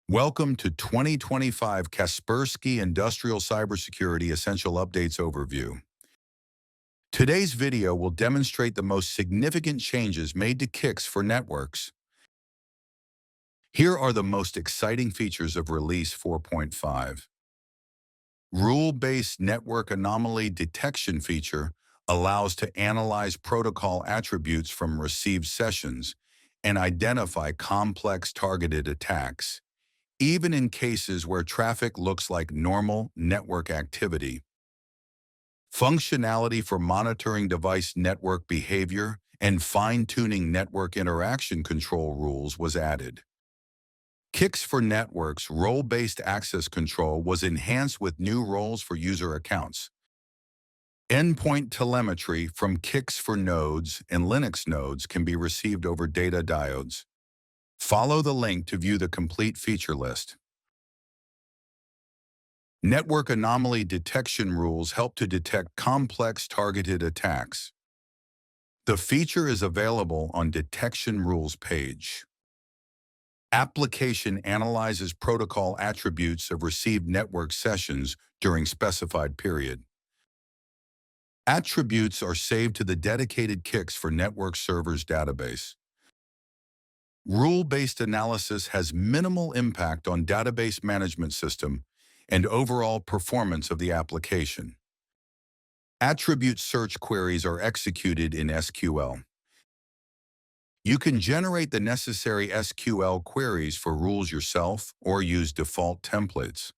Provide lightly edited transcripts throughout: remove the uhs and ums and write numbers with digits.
Welcome to 2025 Kaspersky Industrial CyberSecurity Essential Updates Overview. Today's video will demonstrate the most significant changes made to KICS for networks. Here are the most exciting features of Release 4.5. Rule-based network anomaly detection feature allows to analyze protocol attributes from received sessions and identify complex targeted attacks, even in cases where traffic looks like normal network activity. Functionality for monitoring device network behavior and fine-tuning network interaction control rules was added. KICS for networks role-based access control was enhanced with new roles for user accounts. Endpoint telemetry from KICS for nodes and Linux nodes can be received over data diodes. Follow the link to view the complete feature list. Network anomaly detection rules help to detect complex targeted attacks. The feature is available on Detection Rules page. Application analyzes protocol attributes of received network sessions during specified period. Attributes are saved to the dedicated KICS for network servers database. Rule-based analysis has minimal impact on database management system and overall performance of the application. Attribute search queries are executed in SQL. You can generate the necessary SQL queries for rules yourself or use default templates.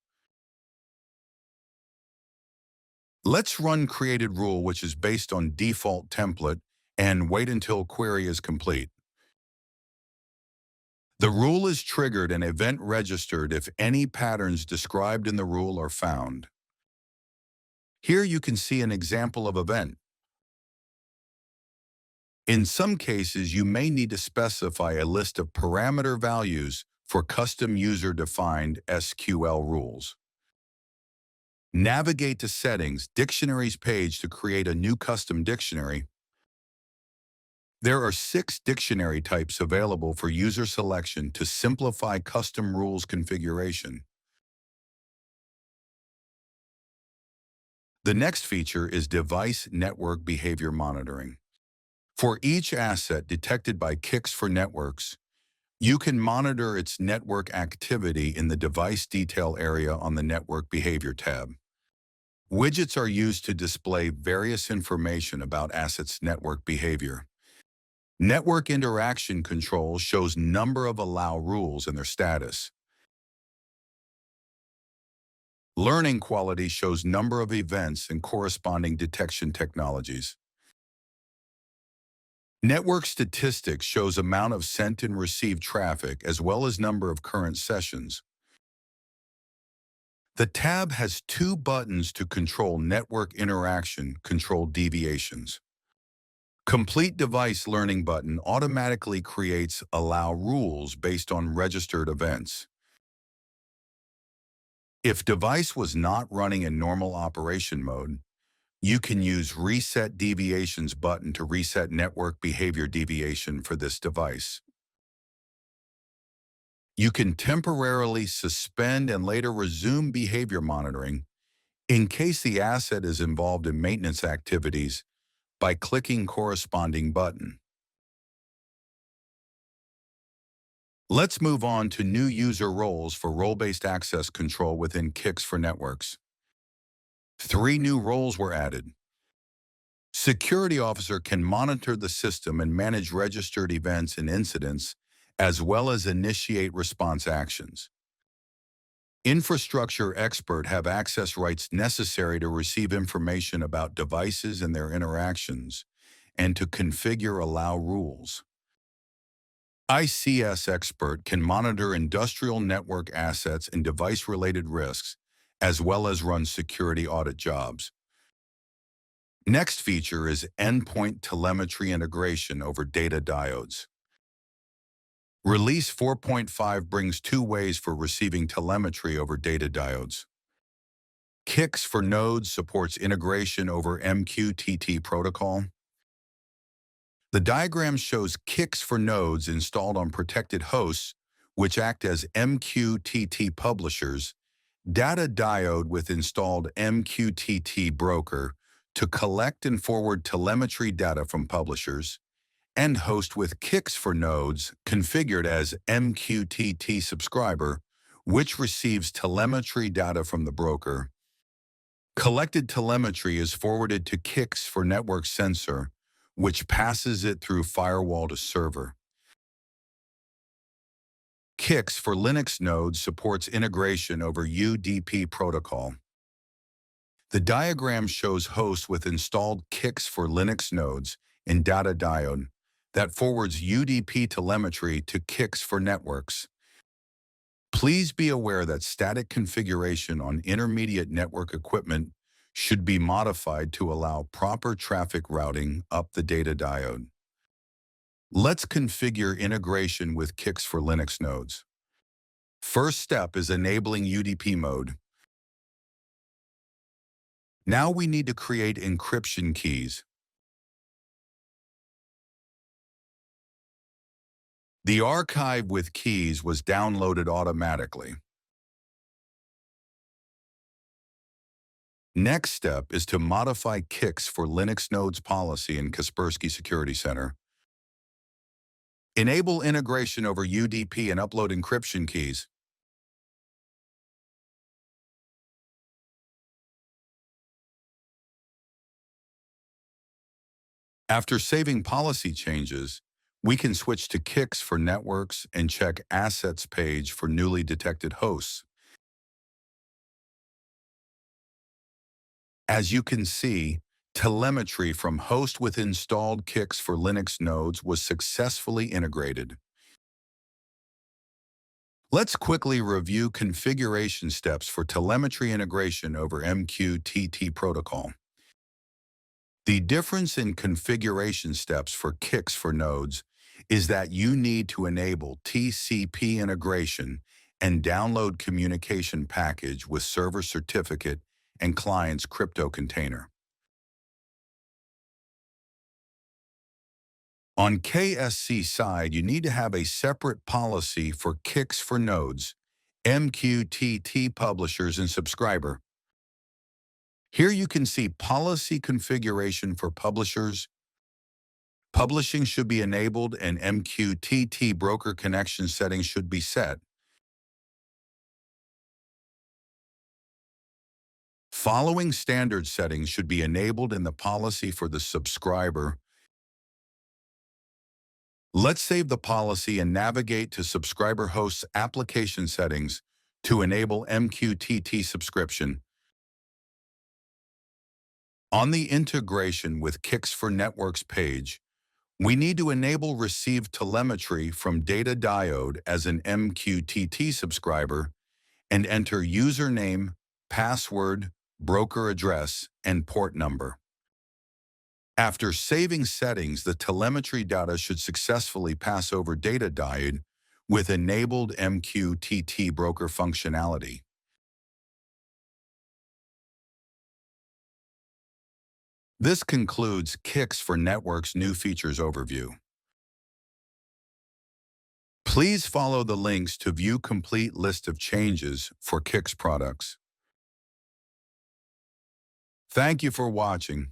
Let's run created rule, which is based on default template, and wait until query is complete. The rule is triggered and event registered if any patterns described in the rule are found. Here you can see an example of event. In some cases, you may need to specify a list of parameter values for custom user-defined SQL rules. Navigate to Settings, Dictionaries page to create a new custom dictionary. There are 6 dictionary types available for user selection to simplify custom rules configuration. The next feature is Device Network Behavior Monitoring. For each asset detected by KICS for networks, you can monitor its network activity in the Device Detail area on the Network Behavior tab. Widgets are used to display various information about assets' network behavior. Network Interaction Control shows number of allow rules and their status. Learning Quality shows number of events and corresponding detection technologies. Network Statistics shows amount of sent and received traffic as well as number of current sessions. The tab has 2 buttons to control network interaction, control deviations. Complete Device Learning button automatically creates allow rules based on registered events. If device was not running in normal operation mode, you can use Reset Deviations button to reset network behavior deviation for this device. You can temporarily suspend and later resume behavior monitoring in case the asset is involved in maintenance activities by clicking corresponding button. Let's move on to new user roles for role-based access control within KICS for networks. 3 new roles were added. Security Officer can monitor the system and manage registered events and incidents, as well as initiate response actions. Infrastructure Expert have access rights necessary to receive information about devices and their interactions, and to configure allow rules. ICS Expert can monitor industrial network assets and device-related risks, as well as run security audit jobs. Next feature is Endpoint Telemetry integration over data diodes. Release 4.5 brings 2 ways for receiving telemetry over data diodes. KICS for nodes supports integration over MQTT protocol. The diagram shows KICS for nodes installed on protected hosts which act as MQTT publishers, data diode with installed MQTT broker to collect and forward telemetry data from publishers, and host with kicks for nodes configured as MQTT subscriber, which receives telemetry data from the broker. Collected telemetry is forwarded to kicks for network sensor, which passes it through firewall to server. Kicks for Linux nodes supports integration over UDP protocol. The diagram shows hosts with installed kicks for Linux nodes in data diode that forwards UDP telemetry to kicks for networks. Please be aware that static configuration on intermediate network equipment should be modified to allow proper traffic routing up the data diode. Let's configure integration with kicks for Linux nodes. First step is enabling UDP mode. Now we need to create encryption keys. The archive with keys was downloaded automatically. Next step is to modify kicks for Linux nodes policy in Kaspersky Security Center. Enable integration over UDP and upload encryption keys. After saving policy changes, we can switch to kicks for networks and check assets page for newly detected hosts. As you can see, telemetry from host with installed kicks for Linux nodes was successfully integrated. Let's quickly review configuration steps for telemetry integration over MQTT protocol. The difference in configuration steps for kicks for nodes is that you need to enable TCP integration and download communication package with server certificate and client's crypto container. On KSC side, you need to have a separate policy for kicks for nodes, MQTT publishers and subscriber. Here you can see policy configuration for publishers. Publishing should be enabled and MQTT broker connection settings should be set. Following standard settings should be enabled in the policy for the subscriber. Let's save the policy and navigate to subscriber host's application settings to enable MQTT subscription. On the integration with Kicks for Networks page, we need to enable receive telemetry from data diode as an MQTT subscriber and enter username, password, broker address, and port number. After saving settings, the telemetry data should successfully pass over data diode with enabled MQTT broker functionality. This concludes Kicks for Networks new features overview. Please follow the links to view complete list of changes for Kicks products. Thank you for watching.